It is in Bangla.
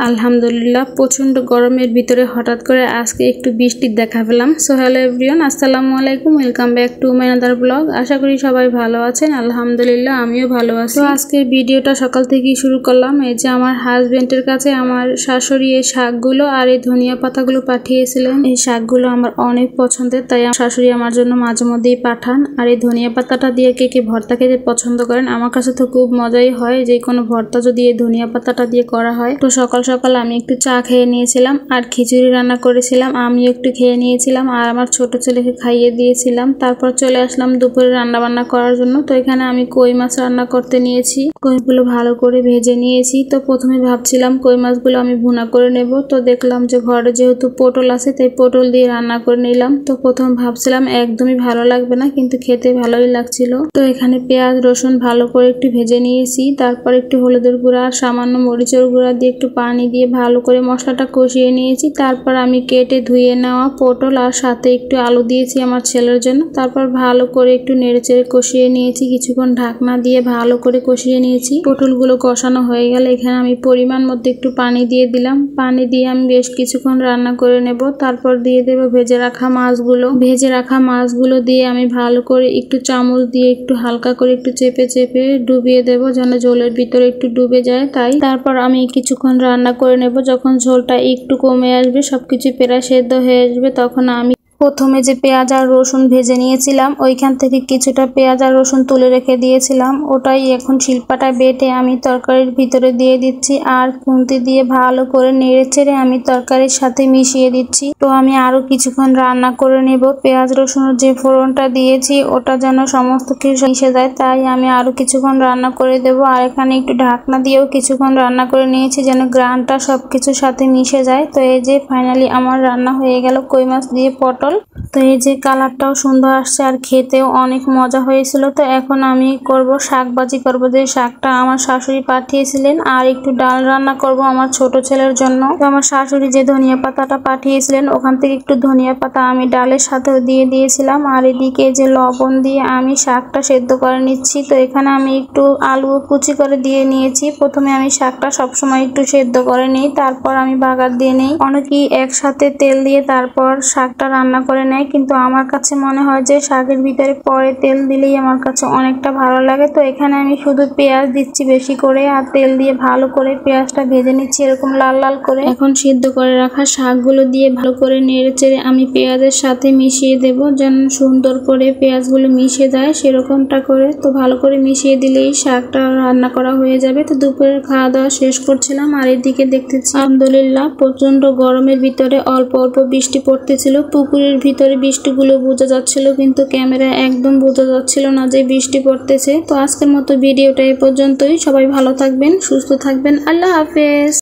আলহামদুলিল্লাহ প্রচন্ড গরমের ভিতরে হঠাৎ করে আজকে একটু বৃষ্টির দেখা পেলাম। সো হ্যালো এভরিওয়ান, আসসালামু আলাইকুম, welcome back to my other blog. আশা করি সবাই ভালো আছেন। আলহামদুলিল্লাহ আমিও ভালো আছি। তো আজকের ভিডিওটা সকাল থেকেই শুরু করলাম। এই যে আমার হাজবেন্ডের কাছে আমার শাশুড়ি এই শাকগুলো আর এই ধনিয়া পাতাগুলো পাঠিয়েছিলেন। এই শাকগুলো আমার অনেক পছন্দের, তাই আমার শাশুড়ি আমার জন্য মাঝে মধ্যেই পাঠান। আর এই ধনিয়া পাতাটা দিয়ে কে কে ভর্তা খেতে পছন্দ করেন? আমার কাছে তো খুব মজাই হয় যে কোনো ভর্তা যদি এই ধনিয়া পাতাটা দিয়ে করা হয়। তো সকাল সকাল আমি একটু চা খেয়ে নিয়েছিলাম আর খিচুড়ি রান্না করেছিলাম, আমি একটু খেয়ে নিয়েছিলাম আর আমার ছোট ছেলেকে খাইয়ে দিয়েছিলাম। তারপর চলে আসলাম দুপুরে রান্না বান্না করার জন্য। তো এখানে আমি কই মাছ রান্না করতে নিয়েছি। কইগুলো ভালো করে ভেজে নিয়েছি। তো প্রথমে ভাবছিলাম কই মাছগুলো আমি ভুনা করে নেব, তো দেখলাম যে ঘরে যেহেতু পটল আছে তাই পটল দিয়ে রান্না করে নিলাম। তো প্রথম ভাবছিলাম একদমই ভালো লাগবে না, কিন্তু খেতে ভালোই লাগছিল। তো এখানে পেঁয়াজ রসুন ভালো করে একটু ভেজে নিয়েছি। তারপর একটু হলুদের গুঁড়া আর সামান্য মরিচের গুঁড়া দিয়ে একটু পানি দিয়ে ভালো করে মশলাটা কষিয়ে নিয়েছি। তারপর আমি কেটে ধুয়ে নেওয়া পটল আর সাথে একটু আলু দিয়েছি আমার ছেলের জন্য। তারপর ভালো করে একটু নেড়েচেড়ে কষিয়ে নিয়েছি, কিছুক্ষণ ঢাকনা দিয়ে ভালো করে কষিয়ে নিয়েছি। পটলগুলো কষানো হয়ে গেলে এখানে আমি পরিমাণ মতো একটু পানি দিয়ে দিলাম। পানি দিয়ে আমি বেশ কিছুক্ষণ রান্না করে নেব। তারপর দিয়ে দেবো ভেজে রাখা মাছগুলো। ভেজে রাখা মাছগুলো দিয়ে আমি ভালো করে একটু চামচ দিয়ে একটু হালকা করে একটু চেপে চেপে ডুবিয়ে দেবো, যেন ঝোলের ভিতরে একটু ডুবে যায়। তারপর আমি কিছুক্ষণ রান্না করে নেব। যখন ঝোলটা একটু কমে আসবে, সবকিছু প্রায় সেদ্ধ হয়ে আসবে, তখন আমি প্রথমে যে পেঁয়াজ আর রসুন ভেজে নিয়েছিলাম ওইখান থেকে কিছুটা পেঁয়াজ আর রসুন তুলে রেখে দিয়েছিলাম, ওটাই এখন শিলপাটা বেটে আমি তরকারির ভিতরে দিয়ে দিচ্ছি আর খুন্তি দিয়ে ভালো করে নেড়ে চেড়ে আমি তরকারির সাথে মিশিয়ে দিচ্ছি। তো আমি আরো কিছুক্ষণ রান্না করে নেব। পেঁয়াজ রসুনের যে ফোড়নটা দিয়েছি ওটা যেন সমস্ত কিছু মিশে যায়, তাই আমি আরো কিছুক্ষণ রান্না করে দেব। আর এখানে একটু ঢাকনা দিয়েও কিছুক্ষণ রান্না করে নিয়েছি যেন গ্রানটা সবকিছুর সাথে মিশে যায়। তো এই যে ফাইনালি আমার রান্না হয়ে গেল কই মাছ দিয়ে পটল। তো এই যে কালারটাও সুন্দর আসছে আর খেতেও অনেক মজা হয়েছিল। তো এখন আমি করব শাক ভাজি করব, যে শাকটা আমার শাশুড়ি পাঠিয়েছিলেন, আর একটু ডাল রান্না করব আমার ছোট ছেলের জন্য। তো আমার শাশুড়ি যে ধনিয়া পাতাটা পাঠিয়েছিলেন ওখান থেকে একটু ধনিয়া পাতা আমি ডালের সাথেও দিয়ে দিয়েছিলাম। আর এদিকে যে লবণ দিয়ে আমি শাকটা সেদ্ধ করে নিচ্ছি। তো এখানে আমি একটু আলু কুচি করে দিয়ে নিয়েছি। প্রথমে আমি শাকটা সবসময় একটু সেদ্ধ করে নিই, তারপর আমি বাগার দিয়ে নিই। অনেকেই একসাথে তেল দিয়ে তারপর শাকটা রান্না করে নেয়, কিন্তু আমার কাছে মনে হয় যে শাকের ভিতরে পরে তেল দিলেই আমার কাছে অনেকটা ভালো লাগে। তো এখানে আমি শুধু পেঁয়াজ দিচ্ছি বেশি করে আর তেল দিয়ে ভালো করে পেঁয়াজটা ভেজে নিচ্ছি এরকম লাল লাল করে। এখন সিদ্ধ করে রাখা শাকগুলো দিয়ে ভালো করে নেড়ে চেড়ে আমি পেঁয়াজের সাথে মিশিয়ে দেব, যেন সুন্দর করে পেঁয়াজগুলো মিশে যায় সেরকমটা করে। তো ভালো করে মিশিয়ে দিলেই শাকটা রান্না করা হয়ে যাবে। তো দুপুরের খাওয়া দাওয়া শেষ করছিলাম আর এদিকে দেখতেছি আলহামদুলিল্লাহ প্রচন্ড গরমের ভিতরে অল্প অল্প বৃষ্টি পড়তেছিল। পুকুরের ভিতরে বৃষ্টিগুলো বোঝা যাচ্ছিল, কিন্তু ক্যামেরায় একদম বোঝা যাচ্ছিল না যে বৃষ্টি পড়তেছে। তো আজকের মতো ভিডিওটা এই পর্যন্তই। সবাই ভালো থাকবেন, সুস্থ থাকবেন। আল্লাহ হাফেজ।